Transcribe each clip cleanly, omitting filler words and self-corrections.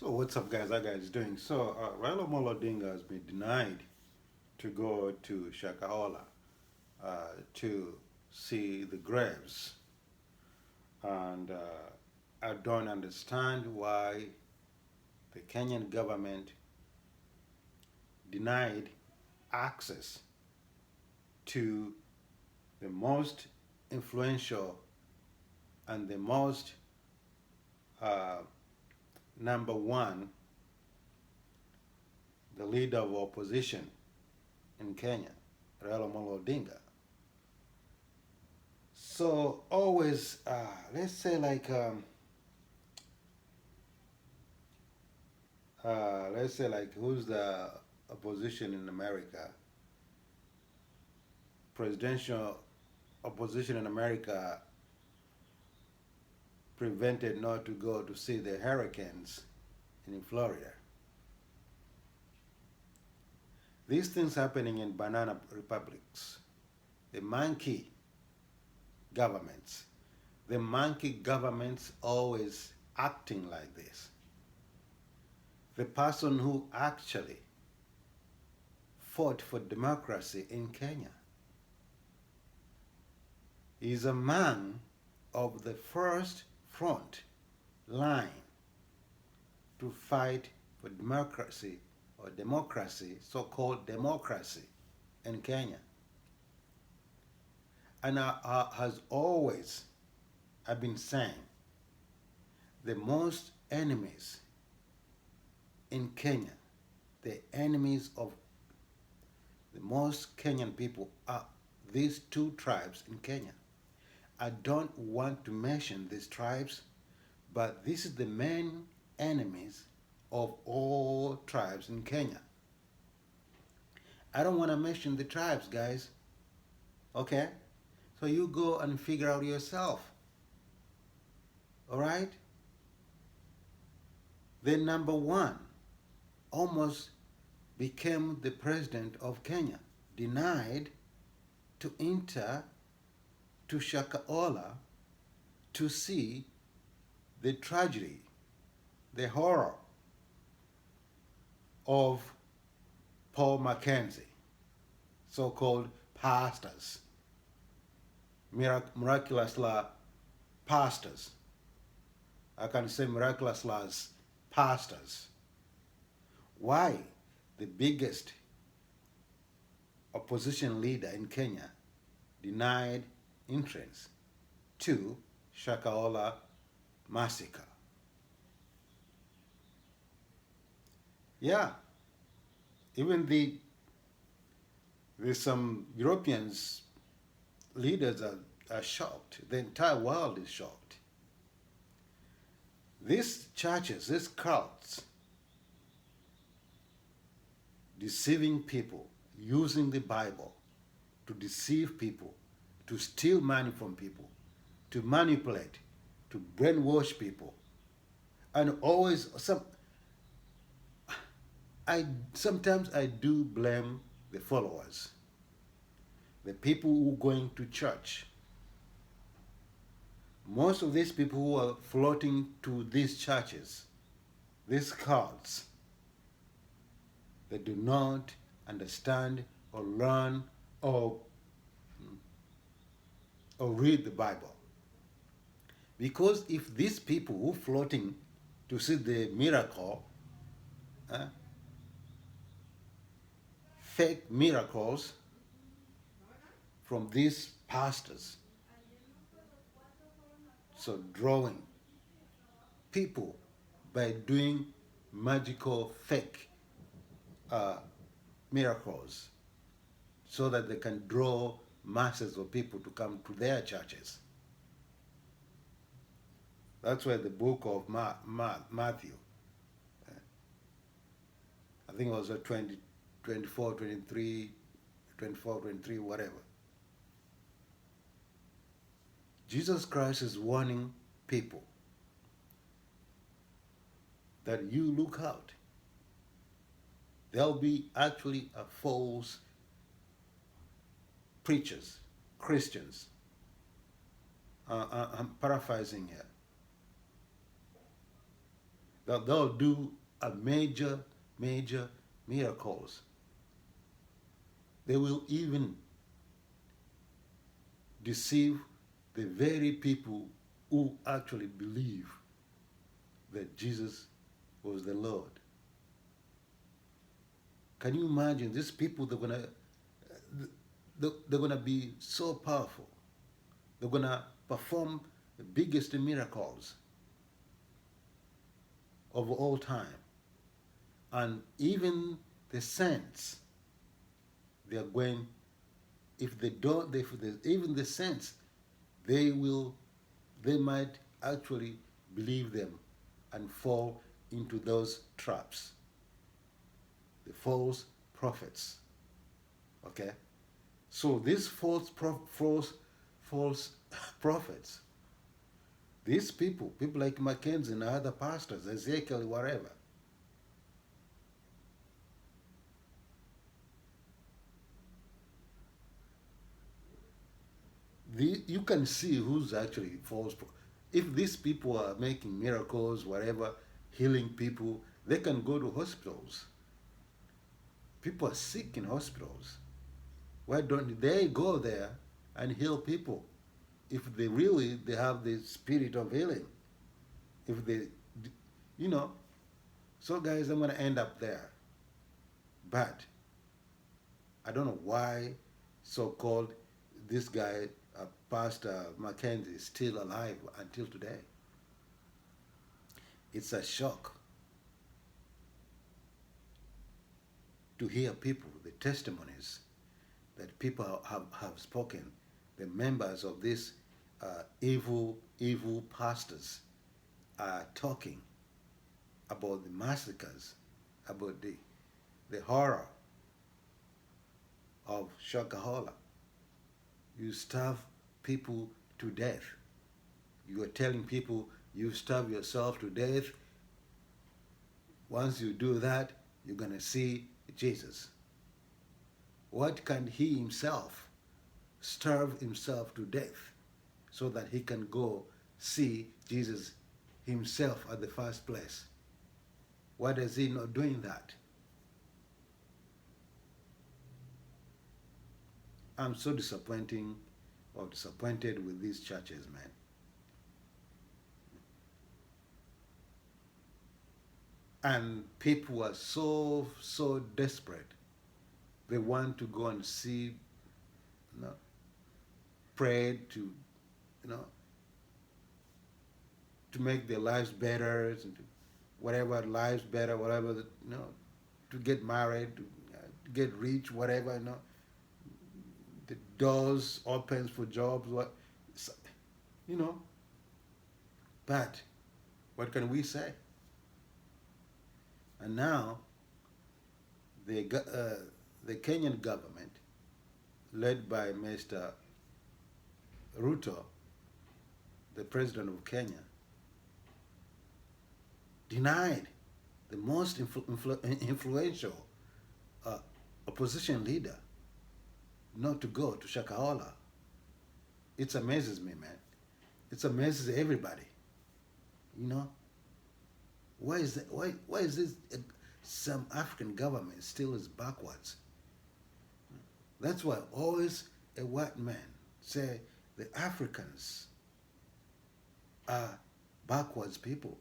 So what's up, guys? How guys doing? So Raila Odinga has been denied to go to Shaka Hola to see the graves, and I don't understand why the Kenyan government denied access to the most influential and the most uh, number one, the leader of opposition in Kenya, Raila Odinga. So always, let's say who's the opposition in America? Presidential opposition in America prevented not to go to see the hurricanes in Florida. These things happening in banana republics, the monkey governments, the monkey governments always acting like this. The person who actually fought for democracy in Kenya is a man of the first front line to fight for democracy or democracy, so-called democracy in Kenya. And has always, I've been saying, the most enemies in Kenya, the enemies of the most Kenyan people are these two tribes in Kenya. I don't want to mention these tribes, but this is the main enemies of all tribes in Kenya. I don't want to mention the tribes, guys. Okay? So you go and figure out yourself. All right? The number one almost became the president of Kenya, denied to enter to Shakaola to see the tragedy, the horror of Paul Mackenzie, so-called pastors, miraculously pastors. I can say miraculously as pastors. Why the biggest opposition leader in Kenya denied entrance to Shakaola massacre? Yeah, even there's some Europeans leaders are shocked. The entire world is shocked. These churches, these cults, deceiving people, using the Bible to deceive people, to steal money from people, to manipulate, to brainwash people, and always sometimes I do blame the followers, the people who are going to church. Most of these people who are floating to these churches, these cults, they do not understand or learn or read the Bible. Because if these people who are floating to see the miracle, fake miracles from these pastors, so drawing people by doing magical fake miracles so that they can draw masses of people to come to their churches. That's why the book of Matthew, I think it was 20, 24, 23, 24, 23, whatever. Jesus Christ is warning people that you look out. There'll be actually a false preachers, Christians. I'm paraphrasing here. that they'll do a major, major miracles. They will even deceive the very people who actually believe that Jesus was the Lord. Can you imagine these people? They're gonna be so powerful. They're gonna perform the biggest miracles of all time, and even the saints, they are going. If they don't, even the saints, they will, they might actually believe them and fall into those traps. The false prophets. Okay, so these false prophets, these people like Mackenzie and other pastors, Ezekiel, whatever, you can see who's actually false. If these people are making miracles, whatever, healing people, they can go to hospitals. People are sick in hospitals. Why don't they go there and heal people? If they have the spirit of healing, if they, you know. So guys, I'm gonna end up there. But I don't know why, so-called, this guy, Pastor Mackenzie, is still alive until today. It's a shock to hear people, the testimonies that people have spoken, the members of these evil pastors are talking about the massacres, about the horror of Shaka Hola. You starve people to death. You are telling people you starve yourself to death. Once you do that, you're going to see Jesus. What can he himself starve himself to death so that he can go see Jesus himself at the first place? Why is he not doing that? I'm so disappointed with these churches, man. And people are so desperate. They want to go and see, you know, pray to, you know, to make their lives better, and to whatever lives better, whatever, you know, to get married, to get rich, whatever, you know. The doors opens for jobs, you know. But what can we say? And now the Kenyan government, led by Mr. Ruto, the president of Kenya, denied the most influential opposition leader not to go to Shakahola. It amazes me, man. It amazes everybody. You know, why is that? Why is this? Some African government still is backwards. That's why always a white man say the Africans are backwards people,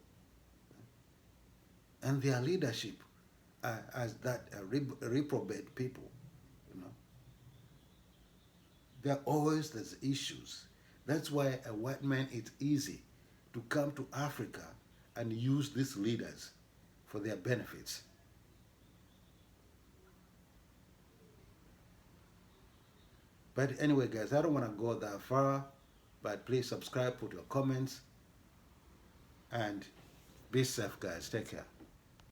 and their leadership as that reprobate people. You know, there always there's issues. That's why a white man, it's easy to come to Africa and use these leaders for their benefits. But anyway, guys, I don't want to go that far, but please subscribe, put your comments, and be safe, guys. Take care.